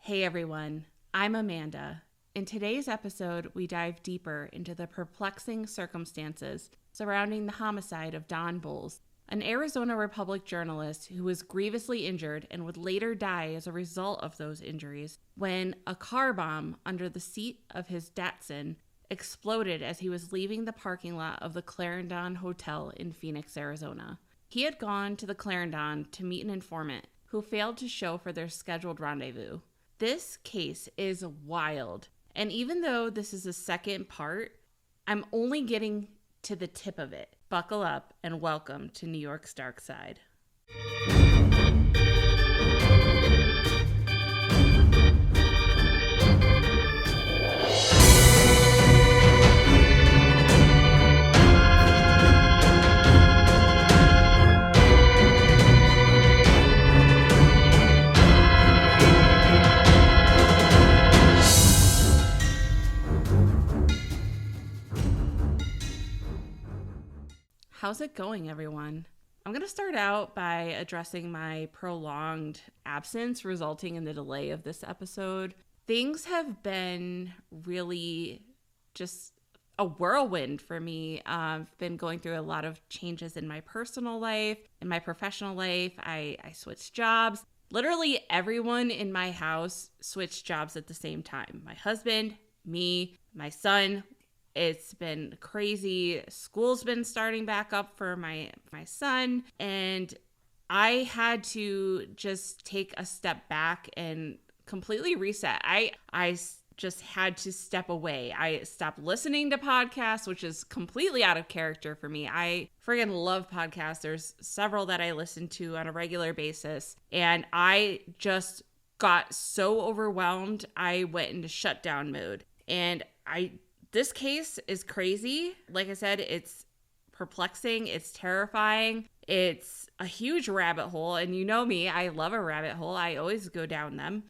Hey everyone, I'm Amanda. In today's episode, we dive deeper into the perplexing circumstances surrounding the homicide of Don Bolles, an Arizona Republic journalist who was grievously injured and would later die as a result of those injuries when a car bomb under the seat of his Datsun exploded as he was leaving the parking lot of the Clarendon Hotel in Phoenix, Arizona. He had gone to the Clarendon to meet an informant who failed to show for their scheduled rendezvous. This case is wild, and even though this is the second part, I'm only getting to the tip of it. Buckle up and welcome to New York's Dark Side. How's it going, everyone? I'm going to start out by addressing my prolonged absence resulting in the delay of this episode. Things have been really just a whirlwind for me. I've been going through a lot of changes in my personal life, in my professional life. I switched jobs. Literally everyone in my house switched jobs at the same time. My husband, me, my son. It's been crazy. School's been starting back up for my son, and I had to just take a step back and completely reset. I just had to step away. I stopped listening to podcasts, which is completely out of character for me. I friggin' love podcasts. There's several that I listen to on a regular basis, and I just got so overwhelmed, I went into shutdown mode. And this case is crazy. Like I said, it's perplexing. It's terrifying. It's a huge rabbit hole. And you know me, I love a rabbit hole. I always go down them.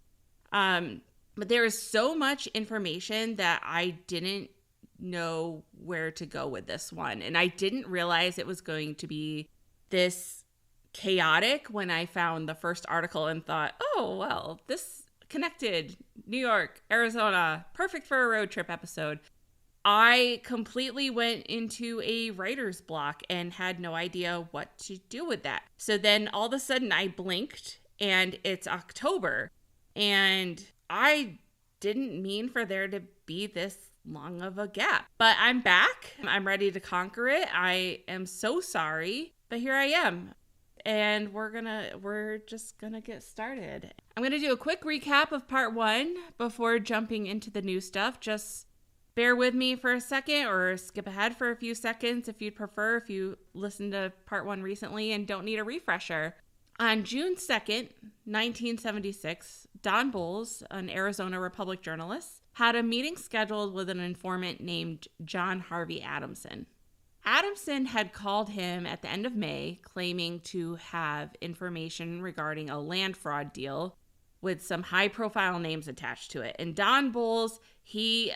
But there is so much information that I didn't know where to go with this one. And I didn't realize it was going to be this chaotic when I found the first article and thought, oh, well, this connected New York, Arizona, perfect for a road trip episode. I completely went into a writer's block and had no idea what to do with that. So then all of a sudden I blinked and it's October, and I didn't mean for there to be this long of a gap. But I'm back. I'm ready to conquer it. I am so sorry, but here I am. And we're just gonna get started. I'm gonna do a quick recap of part 1 before jumping into the new stuff. Just bear with me for a second, or skip ahead for a few seconds if you'd prefer, if you listened to part 1 recently and don't need a refresher. On June 2nd, 1976, Don Bolles, an Arizona Republic journalist, had a meeting scheduled with an informant named John Harvey Adamson. Adamson had called him at the end of May, claiming to have information regarding a land fraud deal with some high-profile names attached to it. And Don Bolles, he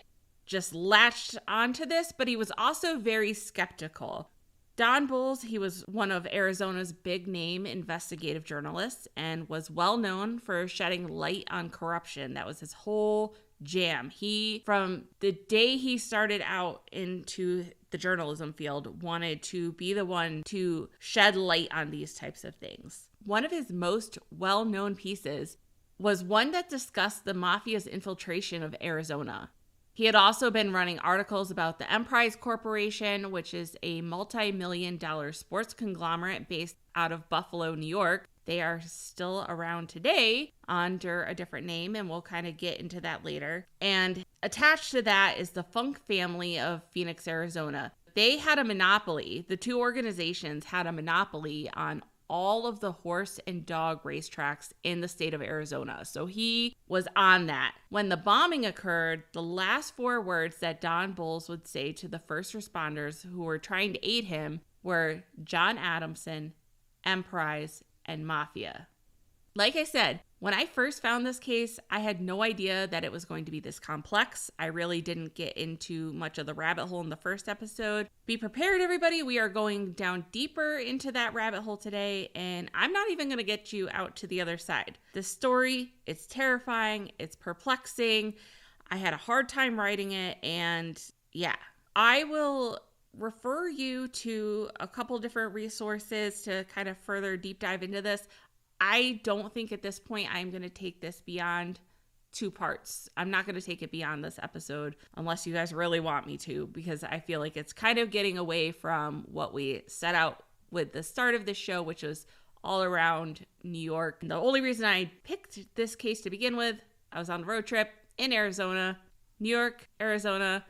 just latched onto this, but he was also very skeptical. Don Bolles, he was one of Arizona's big-name investigative journalists and was well known for shedding light on corruption. That was his whole jam. He, from the day he started out into the journalism field, wanted to be the one to shed light on these types of things. One of his most well-known pieces was one that discussed the Mafia's infiltration of Arizona. He had also been running articles about the Emprise Corporation, which is a multi-million-dollar sports conglomerate based out of Buffalo, New York. They are still around today under a different name, and we'll kind of get into that later. And attached to that is the Funk family of Phoenix, Arizona. They had a monopoly. The two organizations had a monopoly on all of the horse and dog racetracks in the state of Arizona. So he was on that. When the bombing occurred, the last 4 words that Don Bolles would say to the first responders who were trying to aid him were John Adamson, Emprise, and Mafia. Like I said, When I first found this case, I had no idea that it was going to be this complex. I really didn't get into much of the rabbit hole in the first episode. Be prepared, everybody. We are going down deeper into that rabbit hole today, and I'm not even going to get you out to the other side. This story, it's terrifying, it's perplexing. I had a hard time writing it, and yeah, I will refer you to a couple different resources to kind of further deep dive into this. I don't think at this point I'm going to take this beyond 2 parts. I'm not going to take it beyond this episode unless you guys really want me to, because I feel like it's kind of getting away from what we set out with the start of this show, which was all around New York. The only reason I picked this case to begin with, I was on a road trip in Arizona, New York, Arizona,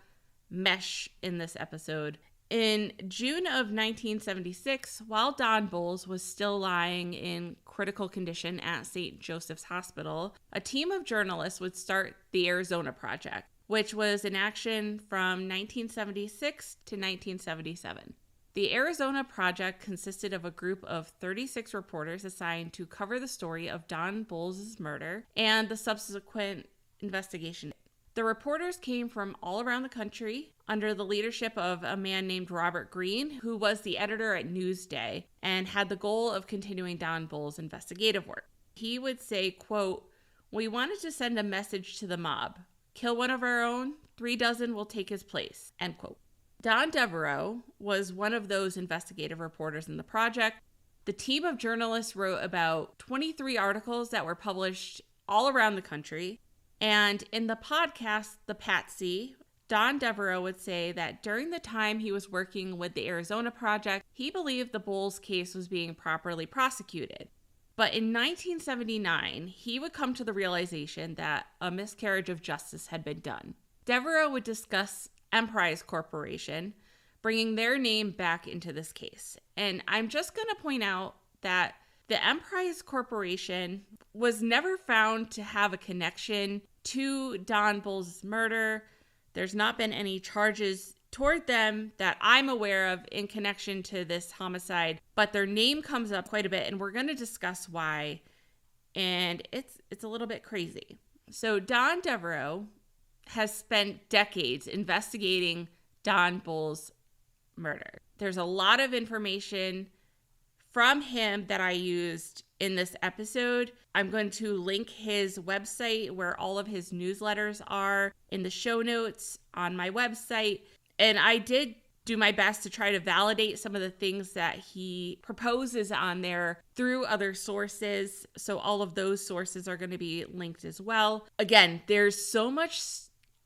mesh in this episode. In June of 1976, while Don Bolles was still lying in critical condition at St. Joseph's Hospital, a team of journalists would start the Arizona Project, which was in action from 1976 to 1977. The Arizona Project consisted of a group of 36 reporters assigned to cover the story of Don Bolles' murder and the subsequent investigation. The reporters came from all around the country under the leadership of a man named Robert Greene, who was the editor at Newsday and had the goal of continuing Don Bolles' investigative work. He would say, quote, "We wanted to send a message to the mob. Kill one of our own, 3 dozen will take his place," end quote. Don Devereaux was one of those investigative reporters in the project. The team of journalists wrote about 23 articles that were published all around the country. And in the podcast, The Patsy, Don Devereaux would say that during the time he was working with the Arizona Project, he believed the Bolles case was being properly prosecuted. But in 1979, he would come to the realization that a miscarriage of justice had been done. Devereaux would discuss Emprise Corporation, bringing their name back into this case. And I'm just going to point out that the Emprise Corporation was never found to have a connection to Don Bolles' murder. There's not been any charges toward them that I'm aware of in connection to this homicide, but their name comes up quite a bit, and we're going to discuss why, and it's a little bit crazy. So Don Devereaux has spent decades investigating Don Bolles' murder. There's a lot of information from him that I used in this episode. I'm going to link his website where all of his newsletters are in the show notes on my website. And I did do my best to try to validate some of the things that he proposes on there through other sources. So all of those sources are going to be linked as well. Again, there's so much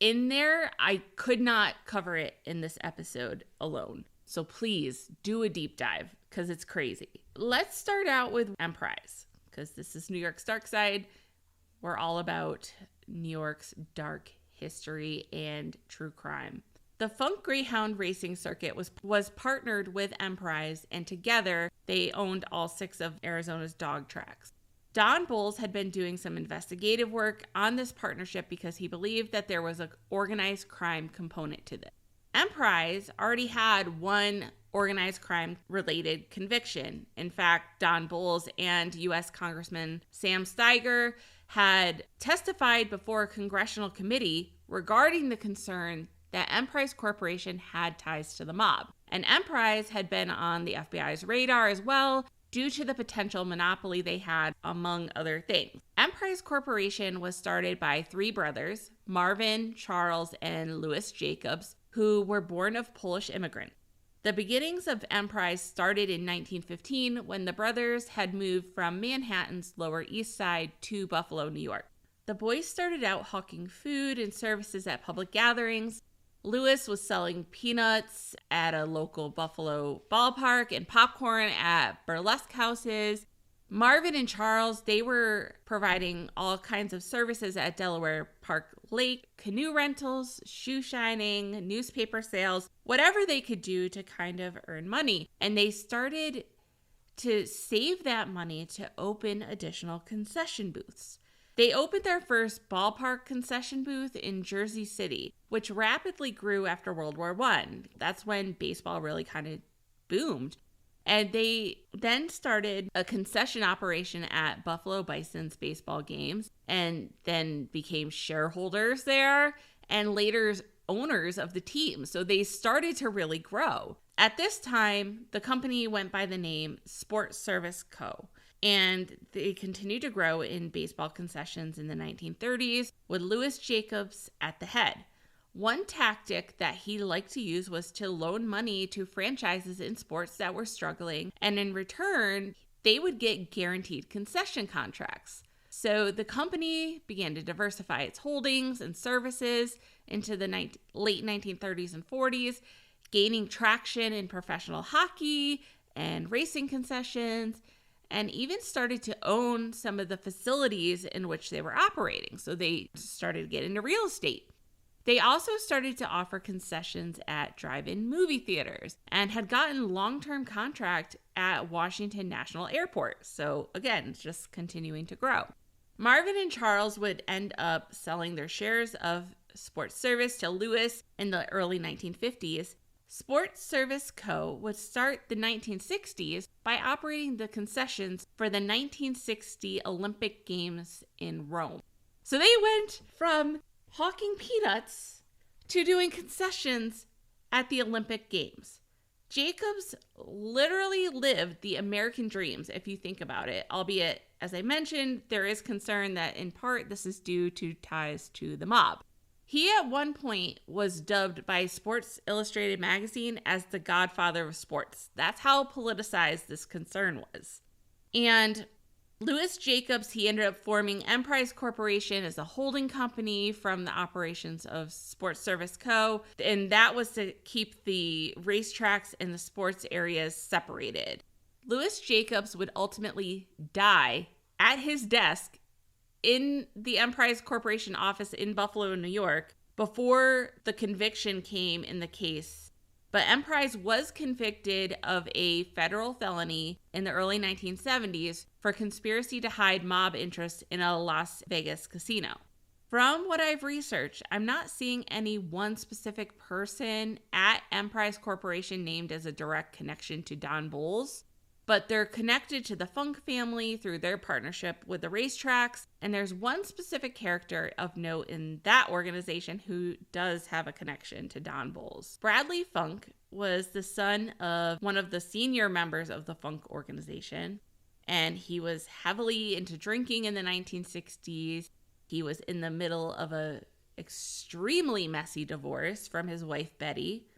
in there. I could not cover it in this episode alone. So please do a deep dive because it's crazy. Let's start out with Emprise because this is New York's dark side. We're all about New York's dark history and true crime. The Funk Greyhound racing circuit was partnered with Emprise, and together they owned all 6 of Arizona's dog tracks. Don Bolles had been doing some investigative work on this partnership because he believed that there was an organized crime component to this. Emprise already had one organized crime related conviction. In fact, Don Bolles and U.S. Congressman Sam Steiger had testified before a congressional committee regarding the concern that Emprise Corporation had ties to the mob. And Emprise had been on the FBI's radar as well due to the potential monopoly they had, among other things. Emprise Corporation was started by 3 brothers, Marvin, Charles, and Louis Jacobs, who were born of Polish immigrants. The beginnings of Emprise started in 1915 when the brothers had moved from Manhattan's Lower East Side to Buffalo, New York. The boys started out hawking food and services at public gatherings. Louis was selling peanuts at a local Buffalo ballpark and popcorn at burlesque houses. Marvin and Charles, they were providing all kinds of services at Delaware Park Lake, canoe rentals, shoe shining, newspaper sales, whatever they could do to kind of earn money. And they started to save that money to open additional concession booths. They opened their first ballpark concession booth in Jersey City, which rapidly grew after World War I. That's when baseball really kind of boomed. And they then started a concession operation at Buffalo Bison's baseball games and then became shareholders there and later owners of the team. So they started to really grow. At this time, the company went by the name Sports Service Co. And they continued to grow in baseball concessions in the 1930s with Louis Jacobs at the head. One tactic that he liked to use was to loan money to franchises in sports that were struggling, and in return, they would get guaranteed concession contracts. So the company began to diversify its holdings and services into the late 1930s and 40s, gaining traction in professional hockey and racing concessions, and even started to own some of the facilities in which they were operating. So they started to get into real estate. They also started to offer concessions at drive-in movie theaters and had gotten long-term contract at Washington National Airport. So again, just continuing to grow. Marvin and Charles would end up selling their shares of Sports Service to Louis in the early 1950s. Sports Service Co. would start the 1960s by operating the concessions for the 1960 Olympic Games in Rome. So they went from hawking peanuts to doing concessions at the Olympic Games. Jacobs literally lived the American dreams, if you think about it, albeit, as I mentioned, there is concern that in part this is due to ties to the mob. He at one point was dubbed by Sports Illustrated magazine as the godfather of sports. That's how politicized this concern was. And Louis Jacobs, he ended up forming Emprise Corporation as a holding company from the operations of Sports Service Co. And that was to keep the racetracks and the sports areas separated. Louis Jacobs would ultimately die at his desk in the Emprise Corporation office in Buffalo, New York, before the conviction came in the case. But Emprise was convicted of a federal felony in the early 1970s for conspiracy to hide mob interests in a Las Vegas casino. From what I've researched, I'm not seeing any one specific person at Emprise Corporation named as a direct connection to Don Bolles, but they're connected to the Funk family through their partnership with the racetracks, and there's one specific character of note in that organization who does have a connection to Don Bolles. Bradley Funk was the son of one of the senior members of the Funk organization, and he was heavily into drinking in the 1960s. He was in the middle of a extremely messy divorce from his wife, Betty.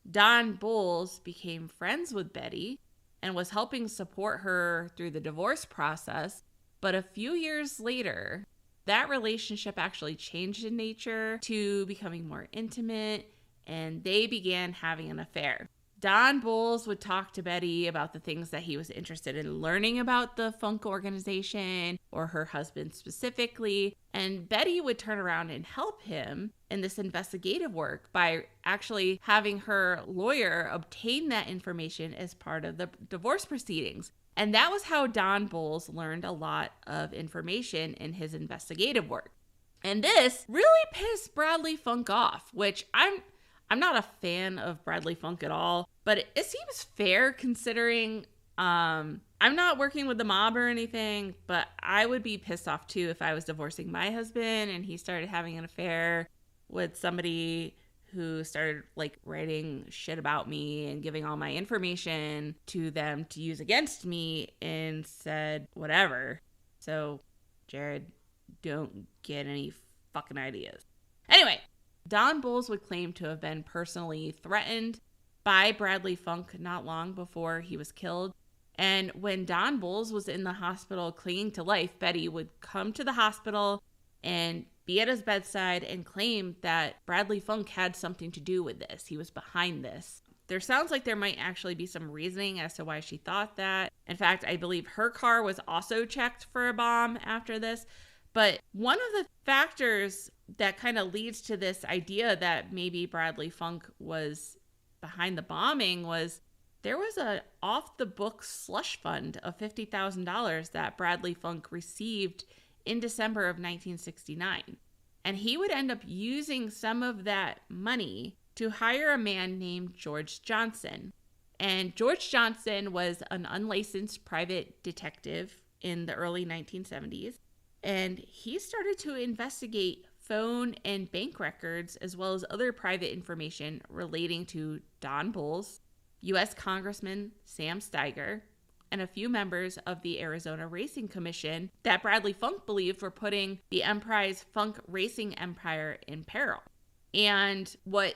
Don Bolles became friends with Betty and was helping support her through the divorce process. But a few years later, that relationship actually changed in nature to becoming more intimate, and they began having an affair. Don Bolles would talk to Betty about the things that he was interested in learning about the Funk organization or her husband specifically, and Betty would turn around and help him in this investigative work by actually having her lawyer obtain that information as part of the divorce proceedings. And that was how Don Bolles learned a lot of information in his investigative work. And this really pissed Bradley Funk off, which I'm not a fan of Bradley Funk at all, but it seems fair considering I'm not working with the mob or anything, but I would be pissed off too if I was divorcing my husband and he started having an affair with somebody who started writing shit about me and giving all my information to them to use against me and said whatever. So, Jared, don't get any fucking ideas. Anyway, Don Bolles would claim to have been personally threatened by Bradley Funk not long before he was killed. And when Don Bolles was in the hospital clinging to life, Betty would come to the hospital and be at his bedside and claim that Bradley Funk had something to do with this. He was behind this. There sounds like there might actually be some reasoning as to why she thought that. In fact, I believe her car was also checked for a bomb after this. But one of the factors that kind of leads to this idea that maybe Bradley Funk was behind the bombing was there was a off-the-books slush fund of $50,000 that Bradley Funk received in December of 1969. And he would end up using some of that money to hire a man named George Johnson. And George Johnson was an unlicensed private detective in the early 1970s. And he started to investigate phone and bank records as well as other private information relating to Don Bolles, U.S. Congressman Sam Steiger, and a few members of the Arizona Racing Commission that Bradley Funk believed were putting the Emprise's Funk racing empire in peril. And what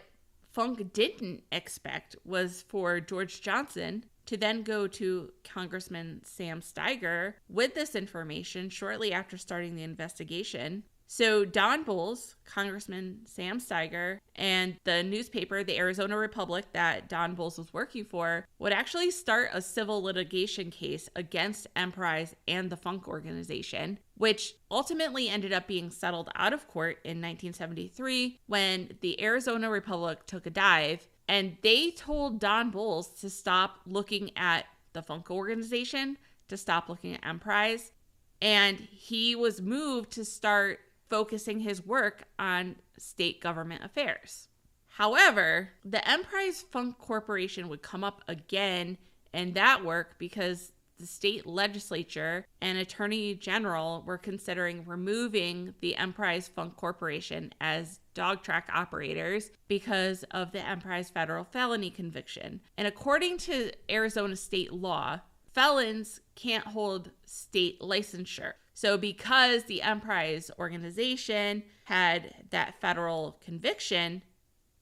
Funk didn't expect was for George Johnson to then go to Congressman Sam Steiger with this information shortly after starting the investigation. So Don Bolles, Congressman Sam Steiger, and the newspaper, the Arizona Republic, that Don Bolles was working for, would actually start a civil litigation case against Emprise and the Funk organization, which ultimately ended up being settled out of court in 1973 when the Arizona Republic took a dive, and they told Don Bolles to stop looking at the Funk organization, to stop looking at Emprise, and he was moved to start focusing his work on state government affairs. However, the Emprise Funk Corporation would come up again in that work because the state legislature and attorney general were considering removing the Emprise Funk Corporation as dog track operators because of the Emprise federal felony conviction. And according to Arizona state law, felons can't hold state licensure. So because the Emprise organization had that federal conviction,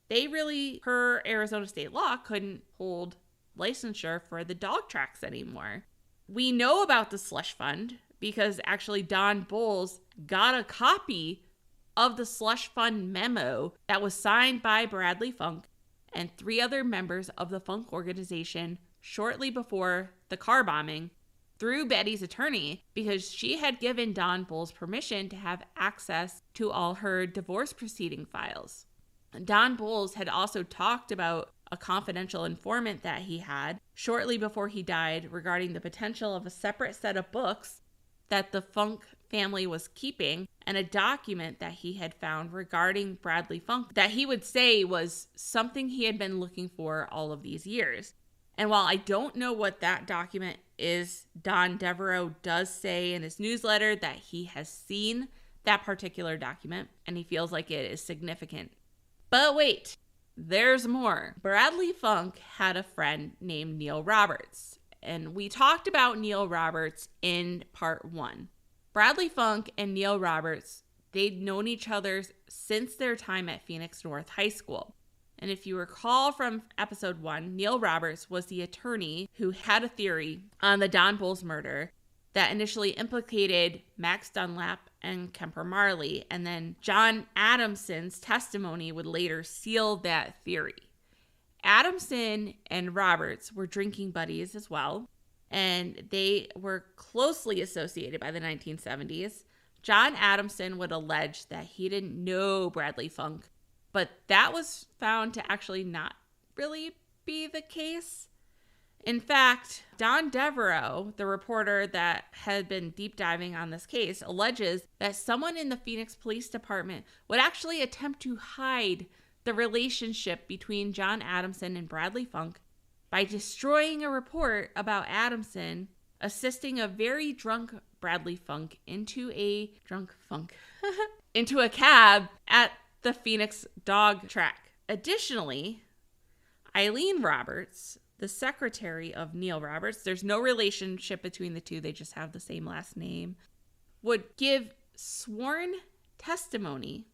they really, per Arizona state law, couldn't hold licensure for the dog tracks anymore. We know about the slush fund because actually Don Bolles got a copy of the slush fund memo that was signed by Bradley Funk and 3 other members of the Funk organization shortly before the car bombing through Betty's attorney because she had given Don Bolles permission to have access to all her divorce proceeding files. Don Bolles had also talked about a confidential informant that he had shortly before he died regarding the potential of a separate set of books that the Funk family was keeping and a document that he had found regarding Bradley Funk that he would say was something he had been looking for all of these years. And while I don't know what that document is, Don Devereaux does say in his newsletter that he has seen that particular document and he feels like it is significant. But wait, there's more. Bradley Funk had a friend named Neil Roberts, and we talked about Neil Roberts in part 1. Bradley Funk and Neil Roberts, they'd known each other since their time at Phoenix North High School. And if you recall from episode 1, Neil Roberts was the attorney who had a theory on the Don Bolles murder that initially implicated Max Dunlap and Kemper Marley, and then John Adamson's testimony would later seal that theory. Adamson and Roberts were drinking buddies as well, and they were closely associated by the 1970s. John Adamson would allege that he didn't know Bradley Funk, but that was found to actually not really be the case. In fact, Don Devereaux, the reporter that had been deep diving on this case, alleges that someone in the Phoenix Police Department would actually attempt to hide the relationship between John Adamson and Bradley Funk by destroying a report about Adamson assisting a very drunk Bradley Funk into a cab at the Phoenix dog track. Additionally, Eileen Roberts, the secretary of Neil Roberts, there's no relationship between the two, they just have the same last name, would give sworn testimony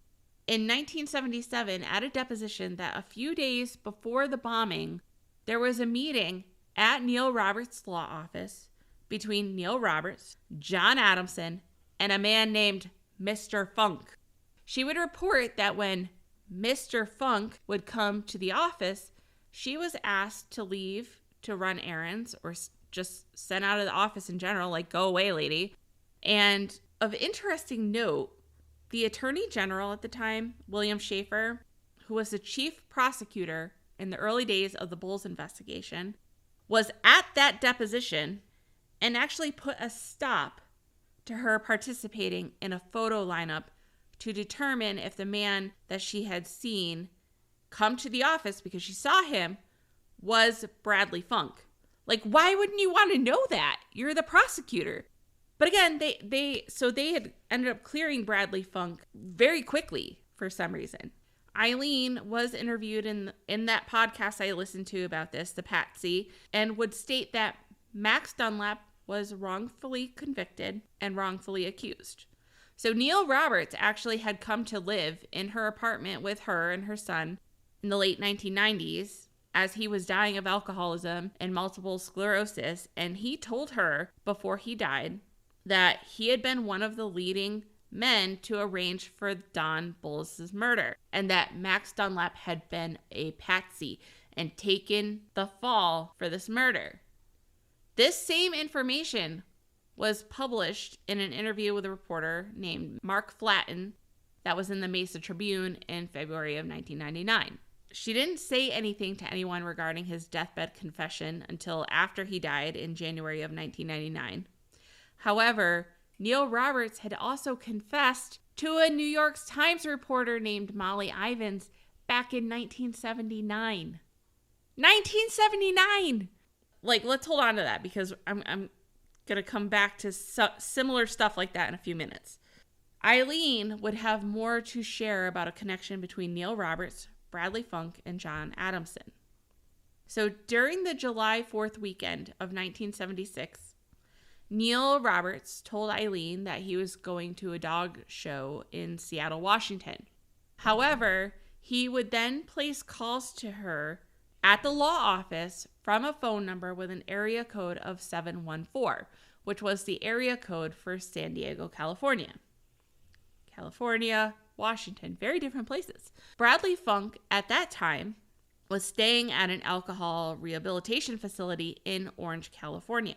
in 1977 at a deposition that a few days before the bombing, there was a meeting at Neil Roberts' law office between Neil Roberts, John Adamson, and a man named Mr. Funk. She would report that when Mr. Funk would come to the office, she was asked to leave to run errands or just sent out of the office in general, like, go away, lady. And of interesting note, the attorney general at the time, William Schaefer, who was the chief prosecutor in the early days of the Bolles investigation, was at that deposition and actually put a stop to her participating in a photo lineup to determine if the man that she had seen come to the office, because she saw him, was Bradley Funk. Like, why wouldn't you want to know that? You're the prosecutor. But again, they had ended up clearing Bradley Funk very quickly for some reason. Eileen was interviewed in that podcast I listened to about this, the Patsy, and would state that Max Dunlap was wrongfully convicted and wrongfully accused. So Neil Roberts actually had come to live in her apartment with her and her son in the late 1990s as he was dying of alcoholism and multiple sclerosis, and he told her before he died that he had been one of the leading men to arrange for Don Bolles' murder, and that Max Dunlap had been a patsy and taken the fall for this murder. This same information was published in an interview with a reporter named Mark Flatton that was in the Mesa Tribune in February of 1999. She didn't say anything to anyone regarding his deathbed confession until after he died in January of 1999. However, Neil Roberts had also confessed to a New York Times reporter named Molly Ivins back in 1979. 1979! Like, let's hold on to that because I'm going to come back to similar stuff like that in a few minutes. Eileen would have more to share about a connection between Neil Roberts, Bradley Funk, and John Adamson. So during the July 4th weekend of 1976, Neil Roberts told Eileen that he was going to a dog show in Seattle, Washington. However, he would then place calls to her at the law office from a phone number with an area code of 714, which was the area code for San Diego, California. California, Washington, very different places. Bradley Funk, at that time, was staying at an alcohol rehabilitation facility in Orange, California.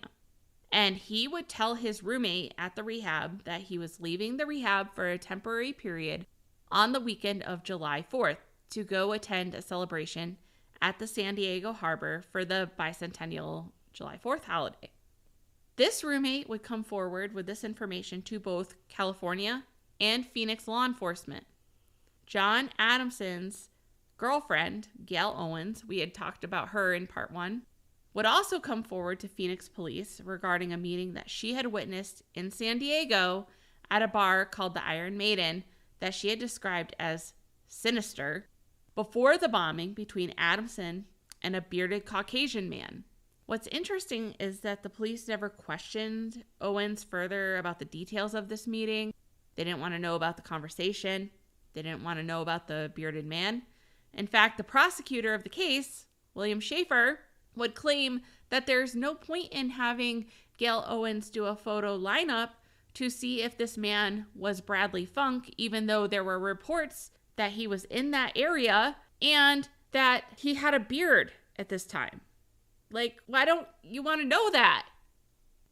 And he would tell his roommate at the rehab that he was leaving the rehab for a temporary period on the weekend of July 4th to go attend a celebration at the San Diego Harbor for the bicentennial July 4th holiday. This roommate would come forward with this information to both California and Phoenix law enforcement. John Adamson's girlfriend, Gail Owens, we had talked about her in part 1, would also come forward to Phoenix police regarding a meeting that she had witnessed in San Diego at a bar called the Iron Maiden that she had described as sinister before the bombing between Adamson and a bearded Caucasian man. What's interesting is that the police never questioned Owens further about the details of this meeting. They didn't want to know about the conversation. They didn't want to know about the bearded man. In fact, the prosecutor of the case, William Schaefer, would claim that there's no point in having Gail Owens do a photo lineup to see if this man was Bradley Funk, even though there were reports that he was in that area and that he had a beard at this time. Like, why don't you want to know that?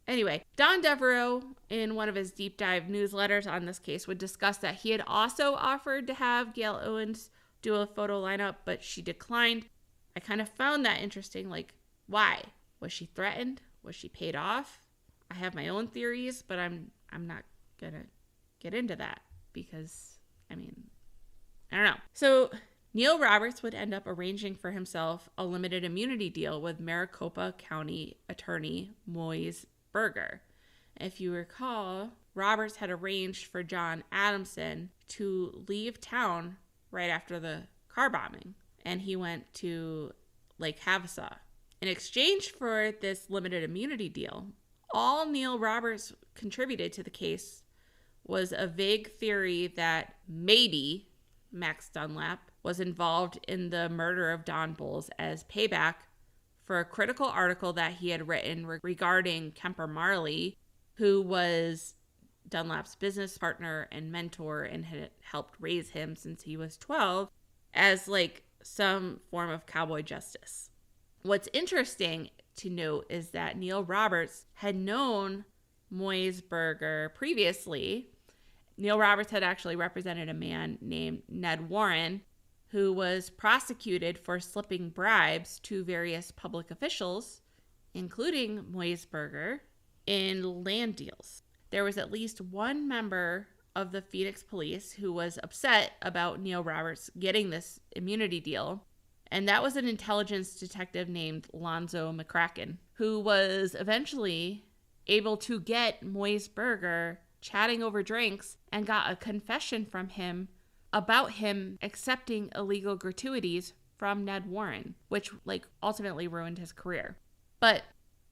Anyway, Don Devereaux, in one of his deep dive newsletters on this case, would discuss that he had also offered to have Gail Owens do a photo lineup, but she declined. I kind of found that interesting. Like, why? Was she threatened? Was she paid off? I have my own theories, but I'm not gonna get into that because, I don't know. So Neil Roberts would end up arranging for himself a limited immunity deal with Maricopa County Attorney Moise Berger. If you recall, Roberts had arranged for John Adamson to leave town right after the car bombing, and he went to Lake Havasu. In exchange for this limited immunity deal, all Neil Roberts contributed to the case was a vague theory that maybe Max Dunlap was involved in the murder of Don Bolles as payback for a critical article that he had written regarding Kemper Marley, who was Dunlap's business partner and mentor and had helped raise him since he was 12, as like some form of cowboy justice. What's interesting to note is that Neil Roberts had known Moise Berger previously. Neil Roberts had actually represented a man named Ned Warren, who was prosecuted for slipping bribes to various public officials, including Moise Berger, in land deals. There was at least one member of the Phoenix police who was upset about Neil Roberts getting this immunity deal, And that was an intelligence detective named Lonzo McCracken, who was eventually able to get Moise Berger chatting over drinks and got a confession from him about him accepting illegal gratuities from Ned Warren, which ultimately ruined his career. But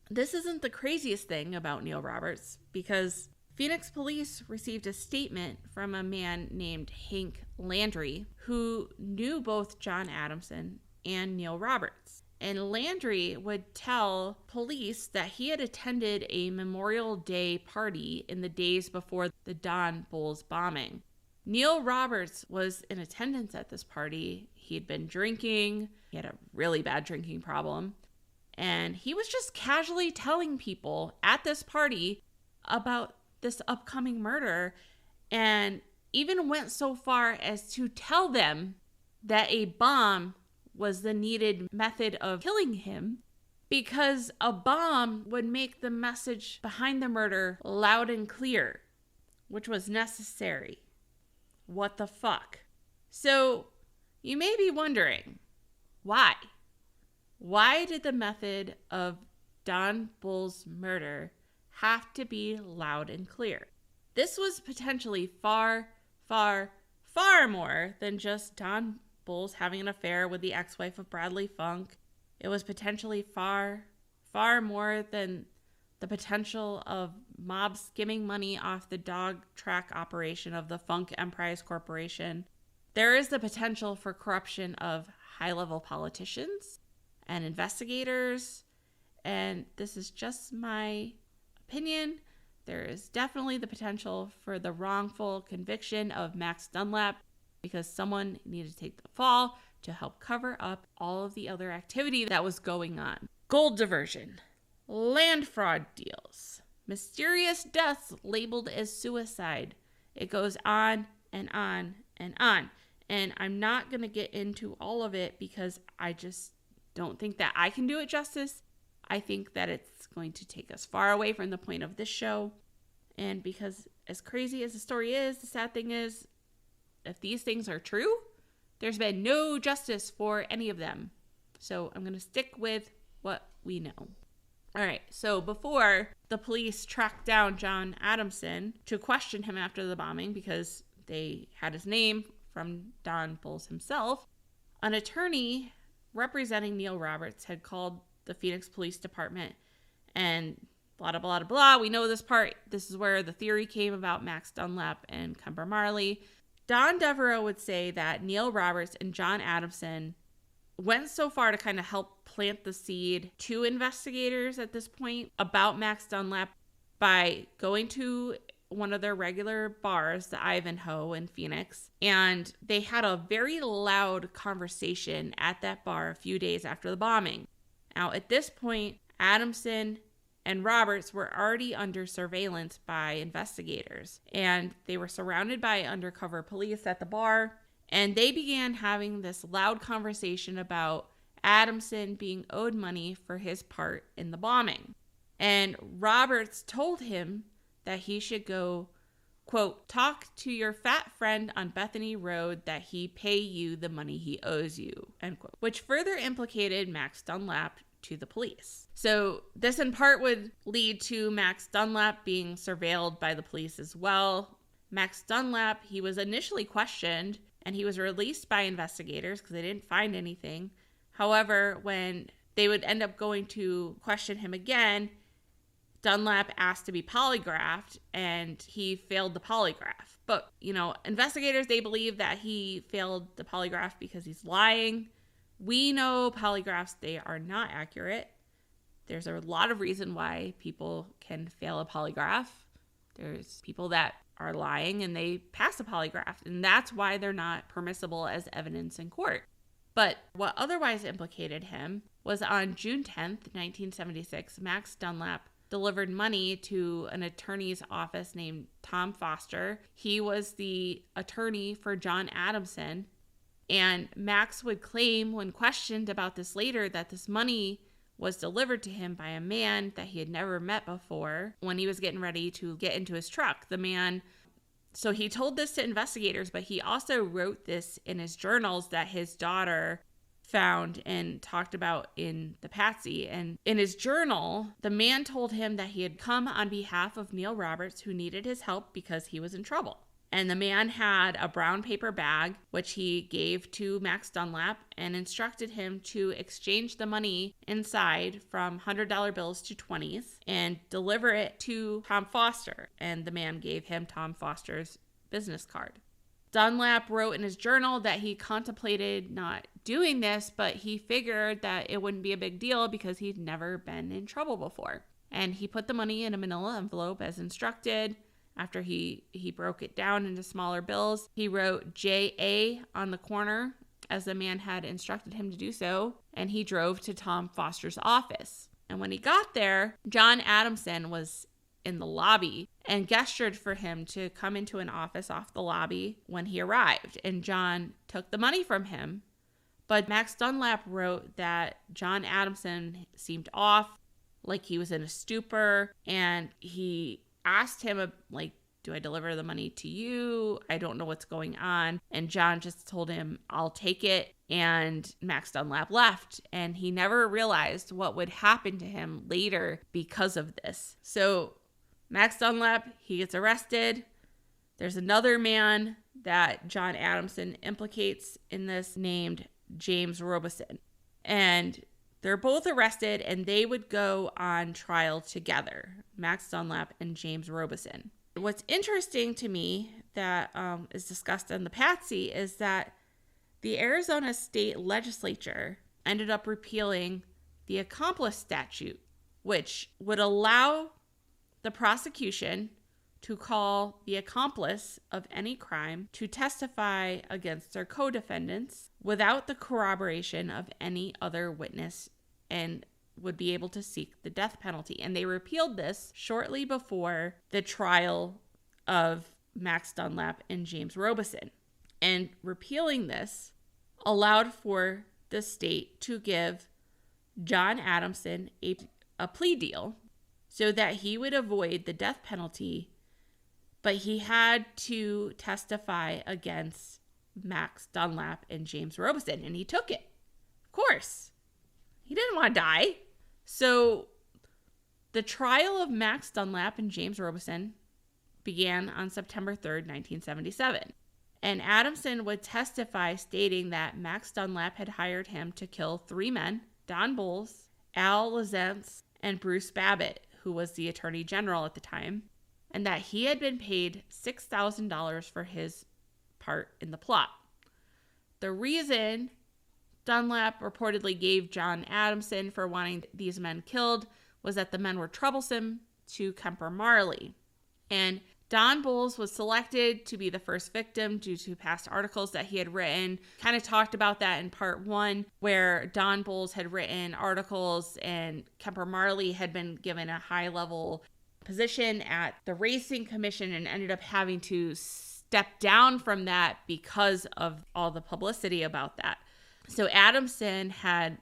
this isn't the craziest thing about Neil Roberts, because Phoenix police received a statement from a man named Hank Landry, who knew both John Adamson and Neil Roberts. And Landry would tell police that he had attended a Memorial Day party in the days before the Don Bolles bombing. Neil Roberts was in attendance at this party. He had been drinking. He had a really bad drinking problem. And he was just casually telling people at this party about this upcoming murder, and even went so far as to tell them that a bomb was the needed method of killing him, because a bomb would make the message behind the murder loud and clear, which was necessary. What the fuck? So you may be wondering, why? Why did the method of Don Bolles' murder have to be loud and clear? This was potentially far, far, far more than just Don Bolles having an affair with the ex-wife of Bradley Funk. It was potentially far, far more than the potential of mobs skimming money off the dog track operation of the Funk Emprise Corporation. There is the potential for corruption of high-level politicians and investigators, and this is just my opinion. There is definitely the potential for the wrongful conviction of Max Dunlap, because someone needed to take the fall to help cover up all of the other activity that was going on. Gold diversion, land fraud deals, mysterious deaths labeled as suicide. It goes on and on and on. And I'm not going to get into all of it because I just don't think that I can do it justice. I think that it's going to take us far away from the point of this show. And because as crazy as the story is, the sad thing is, if these things are true, there's been no justice for any of them. So I'm going to stick with what we know. All right, so before the police tracked down John Adamson to question him after the bombing, because they had his name from Don Bolles himself, an attorney representing Neil Roberts had called the Phoenix Police Department and blah, blah, blah, blah. We know this part. This is where the theory came about Max Dunlap and Kemper Marley. Don Devereaux would say that Neil Roberts and John Adamson went so far to kind of help plant the seed to investigators at this point about Max Dunlap by going to one of their regular bars, the Ivanhoe in Phoenix, and they had a very loud conversation at that bar a few days after the bombing. Now, at this point, Adamson and Roberts were already under surveillance by investigators, and they were surrounded by undercover police at the bar, and they began having this loud conversation about Adamson being owed money for his part in the bombing. And Roberts told him that he should go, quote, talk to your fat friend on Bethany Road that he pay you the money he owes you, end quote, which further implicated Max Dunlap to the police. So this in part would lead to Max Dunlap being surveilled by the police as well. Max Dunlap, he was initially questioned and he was released by investigators because they didn't find anything. However, when they would end up going to question him again, Dunlap asked to be polygraphed and he failed the polygraph. But, investigators, they believe that he failed the polygraph because he's lying. We know polygraphs, they are not accurate. There's a lot of reason why people can fail a polygraph. There's people that are lying and they pass a polygraph, and that's why they're not permissible as evidence in court. But what otherwise implicated him was on June 10th, 1976, Max Dunlap delivered money to an attorney's office named Tom Foster. He was the attorney for John Adamson. And Max would claim when questioned about this later that this money was delivered to him by a man that he had never met before when he was getting ready to get into his truck. So he told this to investigators, but he also wrote this in his journals that his daughter found and talked about in the Patsy. And in his journal, the man told him that he had come on behalf of Neil Roberts, who needed his help because he was in trouble. And the man had a brown paper bag, which he gave to Max Dunlap and instructed him to exchange the money inside from $100 bills to 20s and deliver it to Tom Foster. And the man gave him Tom Foster's business card. Dunlap wrote in his journal that he contemplated not doing this, but he figured that it wouldn't be a big deal because he'd never been in trouble before. And he put the money in a manila envelope as instructed. After he broke it down into smaller bills, he wrote J.A. on the corner as the man had instructed him to do so, and he drove to Tom Foster's office. And when he got there, John Adamson was in the lobby and gestured for him to come into an office off the lobby when he arrived. And John took the money from him. But Max Dunlap wrote that John Adamson seemed off, like he was in a stupor, and he asked him, like, do I deliver the money to you? I don't know what's going on. And John just told him, I'll take it. And Max Dunlap left. And he never realized what would happen to him later because of this. So Max Dunlap, he gets arrested. There's another man that John Adamson implicates in this named James Robeson. And they're both arrested, and they would go on trial together, Max Dunlap and James Robeson. What's interesting to me that is discussed in the Patsy is that the Arizona state legislature ended up repealing the accomplice statute, which would allow the prosecution to call the accomplice of any crime to testify against their co-defendants without the corroboration of any other witness and would be able to seek the death penalty. And they repealed this shortly before the trial of Max Dunlap and James Robeson. And repealing this allowed for the state to give John Adamson a plea deal so that he would avoid the death penalty, but he had to testify against Max Dunlap and James Robeson, and he took it. Of course. He didn't want to die. So the trial of Max Dunlap and James Robeson began on September 3rd, 1977. And Adamson would testify stating that Max Dunlap had hired him to kill 3 men, Don Bolles, Al Lezence, and Bruce Babbitt, who was the Attorney General at the time, and that he had been paid $6,000 for his part in the plot. The reason Dunlap reportedly gave John Adamson for wanting these men killed was that the men were troublesome to Kemper Marley. And Don Bolles was selected to be the first victim due to past articles that he had written. Kind of talked about that in part 1, where Don Bolles had written articles and Kemper Marley had been given a high-level position at the racing commission and ended up having to step down from that because of all the publicity about that. So Adamson had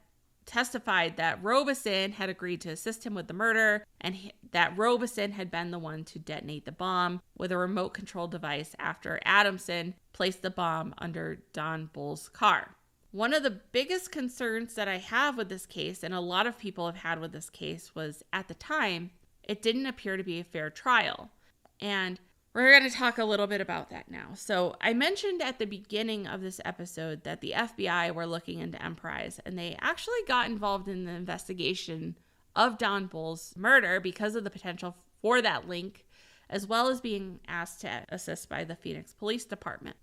testified that Robeson had agreed to assist him with the murder and that Robeson had been the one to detonate the bomb with a remote control device after Adamson placed the bomb under Don Bolles' car. One of the biggest concerns that I have with this case, and a lot of people have had with this case, was at the time, it didn't appear to be a fair trial. And we're going to talk a little bit about that now. So I mentioned at the beginning of this episode that the FBI were looking into Emprise, and they actually got involved in the investigation of Don Bolles' murder because of the potential for that link, as well as being asked to assist by the Phoenix Police Department.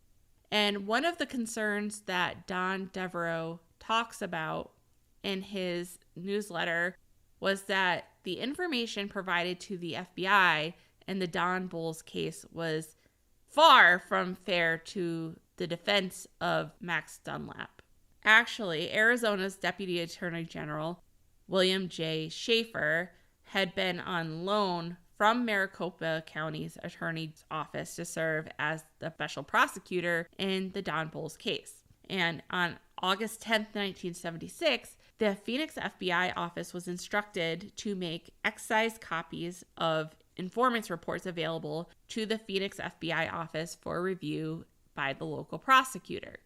And one of the concerns that Don Devereaux talks about in his newsletter was that the information provided to the FBI in the Don Bolles case was far from fair to the defense of Max Dunlap. Actually, Arizona's Deputy Attorney General, William J. Schaefer, had been on loan from Maricopa County's attorney's office to serve as the special prosecutor in the Don Bolles case. And on August 10th, 1976, the Phoenix FBI office was instructed to make excised copies of informants reports available to the Phoenix FBI office for review by the local prosecutor.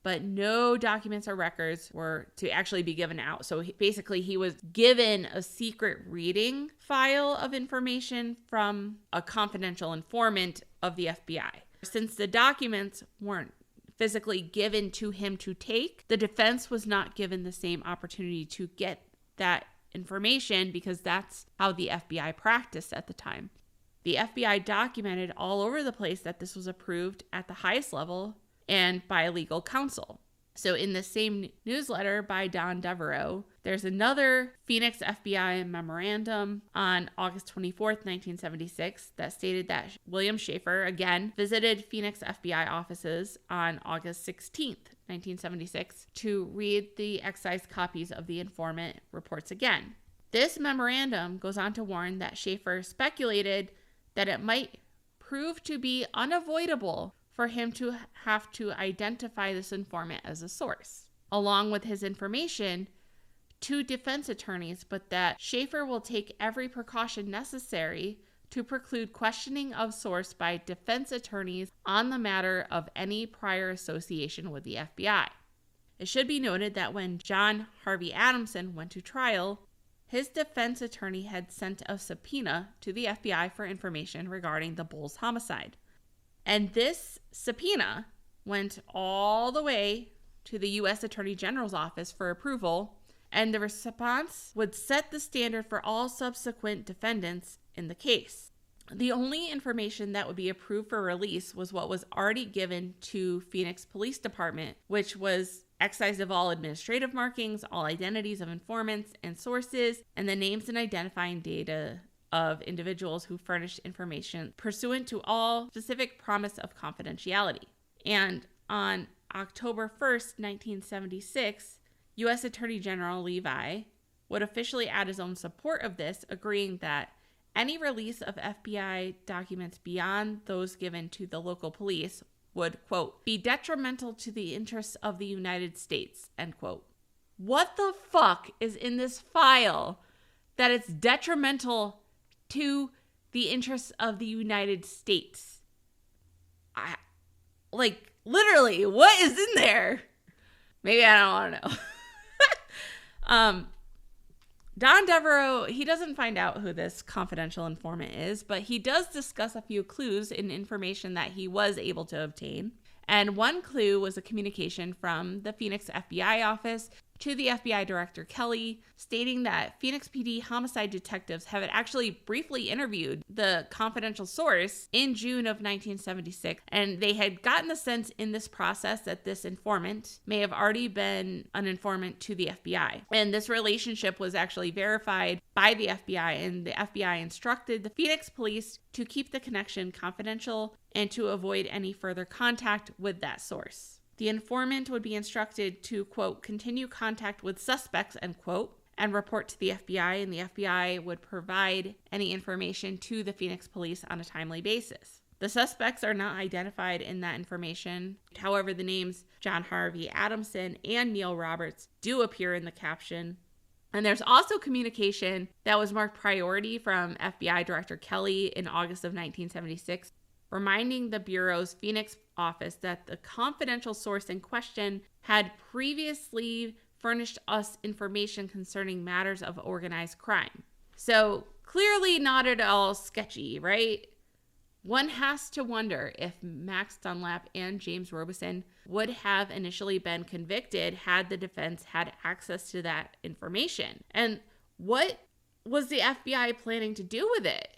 but no documents or records were to actually be given out. So basically, he was given a secret reading file of information from a confidential informant of the FBI. Since the documents weren't physically given to him to take, the defense was not given the same opportunity to get that information because that's how the FBI practiced at the time. The FBI documented all over the place that this was approved at the highest level and by legal counsel. So in the same newsletter by Don Devereaux, there's another Phoenix FBI memorandum on August 24th, 1976 that stated that William Schaefer, again, visited Phoenix FBI offices on August 16th, 1976 to read the excised copies of the informant reports again. This memorandum goes on to warn that Schaefer speculated that it might prove to be unavoidable for him to have to identify this informant as a source, along with his information to defense attorneys, but that Schaefer will take every precaution necessary to preclude questioning of source by defense attorneys on the matter of any prior association with the FBI. It should be noted that when John Harvey Adamson went to trial, his defense attorney had sent a subpoena to the FBI for information regarding the Bolles homicide. And this subpoena went all the way to the U.S. Attorney General's office for approval, and the response would set the standard for all subsequent defendants in the case. The only information that would be approved for release was what was already given to Phoenix Police Department, which was excise of all administrative markings, all identities of informants and sources, and the names and identifying data of individuals who furnished information pursuant to all specific promise of confidentiality. And on October 1st, 1976, U.S. Attorney General Levi would officially add his own support of this, agreeing that any release of FBI documents beyond those given to the local police would, quote, be detrimental to the interests of the United States, end quote. What the fuck is in this file that it's detrimental to the interests of the United States? Literally, what is in there? Maybe I don't want to know. Don Devereaux, he doesn't find out who this confidential informant is, but he does discuss a few clues in information that he was able to obtain. And one clue was a communication from the Phoenix FBI office to the FBI Director Kelly, stating that Phoenix PD homicide detectives have actually briefly interviewed the confidential source in June of 1976, and they had gotten the sense in this process that this informant may have already been an informant to the FBI. And this relationship was actually verified by the FBI, and the FBI instructed the Phoenix police to keep the connection confidential and to avoid any further contact with that source. The informant would be instructed to, quote, continue contact with suspects, end quote, and report to the FBI, and the FBI would provide any information to the Phoenix police on a timely basis. The suspects are not identified in that information. However, the names John Harvey Adamson and Neil Roberts do appear in the caption. And there's also communication that was marked priority from FBI Director Kelly in August of 1976, reminding the Bureau's Phoenix office that the confidential source in question had previously furnished us information concerning matters of organized crime. So clearly not at all sketchy, right? One has to wonder if Max Dunlap and James Robeson would have initially been convicted had the defense had access to that information. And what was the FBI planning to do with it?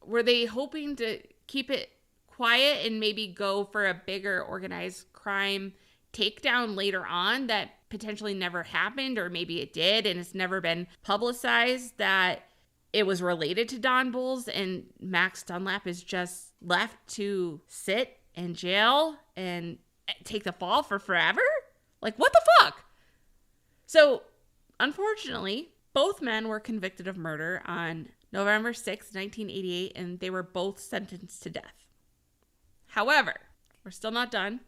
Were they hoping to keep it quiet and maybe go for a bigger organized crime takedown later on that potentially never happened, or maybe it did and it's never been publicized that it was related to Don Bolles, and Max Dunlap is just left to sit in jail and take the fall for forever? What the fuck? So, unfortunately, both men were convicted of murder on November 6, 1988, and they were both sentenced to death. However, we're still not done.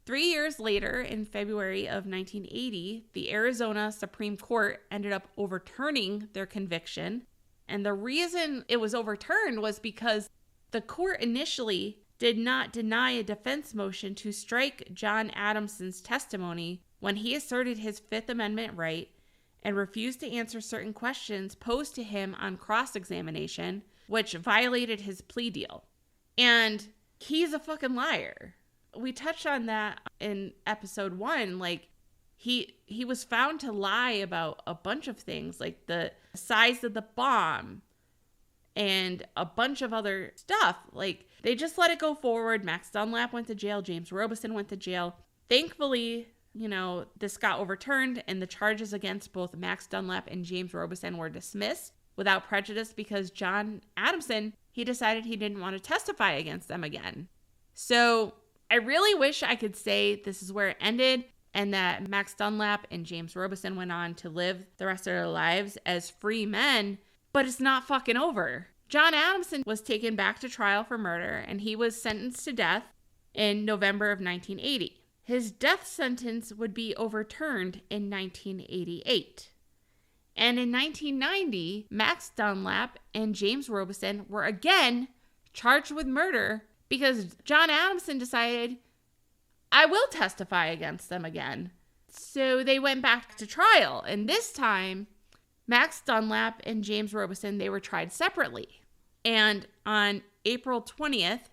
3 years later, in February of 1980, the Arizona Supreme Court ended up overturning their conviction. And the reason it was overturned was because the court initially did not deny a defense motion to strike John Adamson's testimony when he asserted his Fifth Amendment right and refused to answer certain questions posed to him on cross-examination, which violated his plea deal. And he's a fucking liar. We touched on that in episode 1. Like, he was found to lie about a bunch of things, like the size of the bomb and a bunch of other stuff. Like, they just let it go forward. Max Dunlap went to jail. James Robison went to jail. Thankfully, this got overturned, and the charges against both Max Dunlap and James Robison were dismissed without prejudice because John Adamson, he decided he didn't want to testify against them again. So I really wish I could say this is where it ended and that Max Dunlap and James Robison went on to live the rest of their lives as free men, but it's not fucking over. John Adamson was taken back to trial for murder, and he was sentenced to death in November of 1980. His death sentence would be overturned in 1988. And in 1990, Max Dunlap and James Robison were again charged with murder because John Adamson decided, I will testify against them again. So they went back to trial. And this time, Max Dunlap and James Robison, they were tried separately. And on April 20th,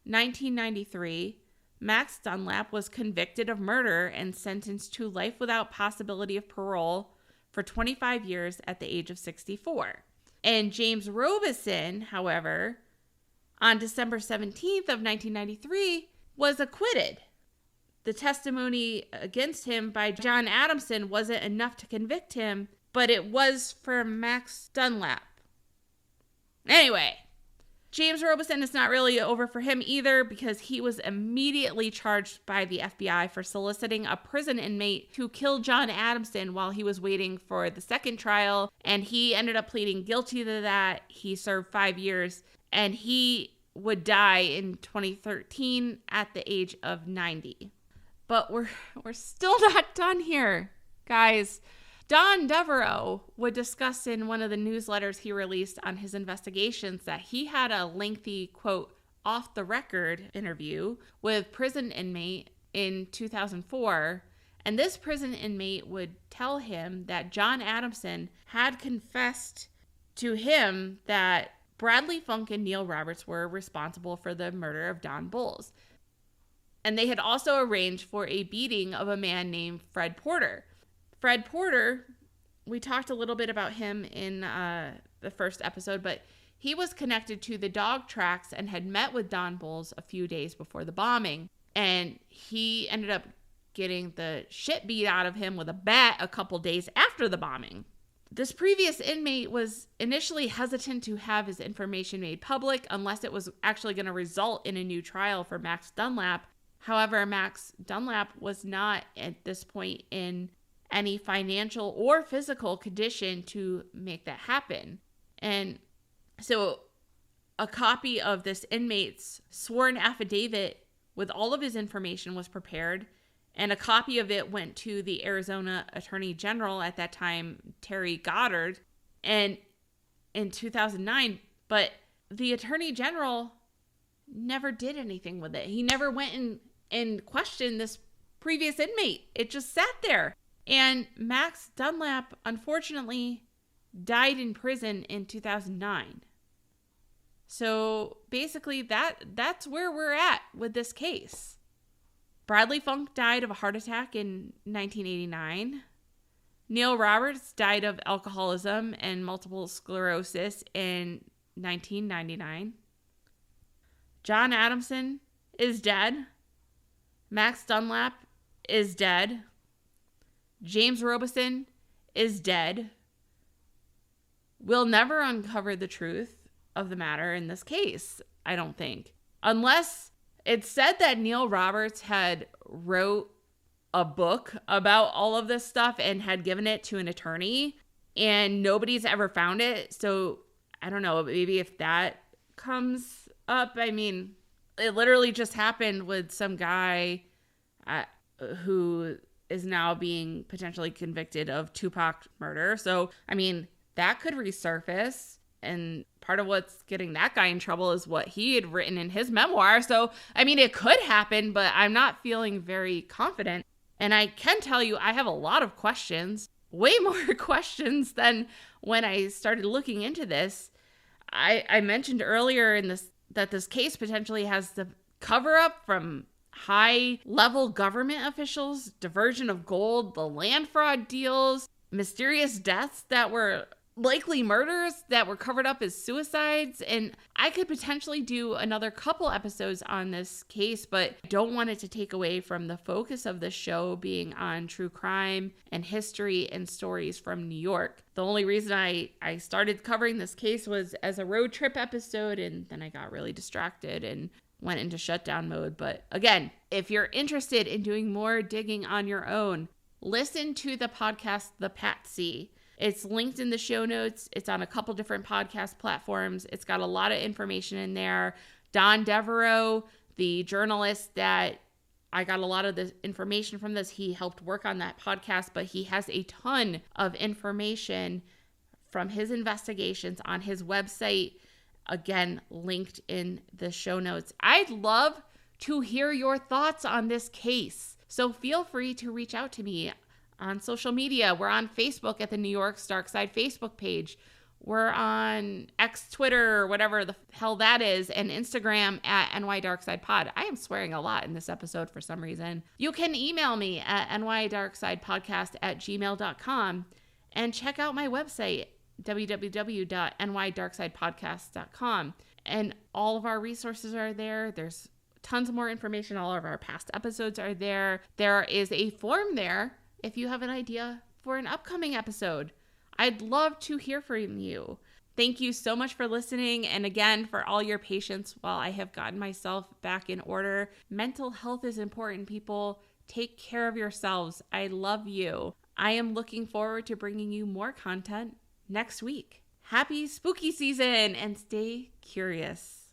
1993, Max Dunlap was convicted of murder and sentenced to life without possibility of parole for 25 years at the age of 64. And James Robison, however, on December 17th of 1993, was acquitted. The testimony against him by John Adamson wasn't enough to convict him, but it was for Max Dunlap. Anyway, James Robison is not really over for him either because he was immediately charged by the FBI for soliciting a prison inmate to kill John Adamson while he was waiting for the second trial, and he ended up pleading guilty to that. He served 5 years, and he would die in 2013 at the age of 90. But we're still not done here, guys. Don Devereaux would discuss in one of the newsletters he released on his investigations that he had a lengthy, quote, off-the-record interview with prison inmate in 2004, and this prison inmate would tell him that John Adamson had confessed to him that Bradley Funk and Neil Roberts were responsible for the murder of Don Bolles. And they had also arranged for a beating of a man named Fred Porter. Fred Porter, we talked a little bit about him in the first episode, but he was connected to the dog tracks and had met with Don Bolles a few days before the bombing. And he ended up getting the shit beat out of him with a bat a couple days after the bombing. This previous inmate was initially hesitant to have his information made public unless it was actually going to result in a new trial for Max Dunlap. However, Max Dunlap was not at this point in any financial or physical condition to make that happen. And so a copy of this inmate's sworn affidavit with all of his information was prepared, and a copy of it went to the Arizona Attorney General at that time, Terry Goddard, and in 2009, but the Attorney General never did anything with it. He never went and questioned this previous inmate. It just sat there. And Max Dunlap, unfortunately, died in prison in 2009. So basically that's where we're at with this case. Bradley Funk died of a heart attack in 1989. Neil Roberts died of alcoholism and multiple sclerosis in 1999. John Adamson is dead. Max Dunlap is dead. James Robison is dead. We'll never uncover the truth of the matter in this case, I don't think. Unless it's said that Neil Roberts had wrote a book about all of this stuff and had given it to an attorney and nobody's ever found it. So I don't know, maybe if that comes up, I mean, it literally just happened with some guy who is now being potentially convicted of Tupac murder. So, I mean, that could resurface. And part of what's getting that guy in trouble is what he had written in his memoir. So, I mean, it could happen, but I'm not feeling very confident. And I can tell you, I have a lot of questions, way more questions than when I started looking into this. I mentioned earlier in this that this case potentially has the cover up from high-level government officials, diversion of gold, the land fraud deals, mysterious deaths that were likely murders that were covered up as suicides. And I could potentially do another couple episodes on this case, but don't want it to take away from the focus of the show being on true crime and history and stories from New York. The only reason I started covering this case was as a road trip episode, and then I got really distracted and went into shutdown mode. But again, if you're interested in doing more digging on your own, listen to the podcast, The Patsy. It's linked in the show notes. It's on a couple different podcast platforms. It's got a lot of information in there. Don Devereaux, the journalist that I got a lot of the information from this, he helped work on that podcast, but he has a ton of information from his investigations on his website. Again, linked in the show notes. I'd love to hear your thoughts on this case. So feel free to reach out to me on social media. We're on Facebook at the New York's Dark Side Facebook page. We're on X, Twitter, or whatever the hell that is, and Instagram at NYDarkSidePod. I am swearing a lot in this episode for some reason. You can email me at nydarksidepodcast@gmail.com and check out my website, www.nydarksidepodcast.com. And all of our resources are there. There's tons more information. All of our past episodes are there. There is a form there if you have an idea for an upcoming episode. I'd love to hear from you. Thank you so much for listening. And again, for all your patience while I have gotten myself back in order. Mental health is important, people. Take care of yourselves. I love you. I am looking forward to bringing you more content next week. Happy spooky season and stay curious.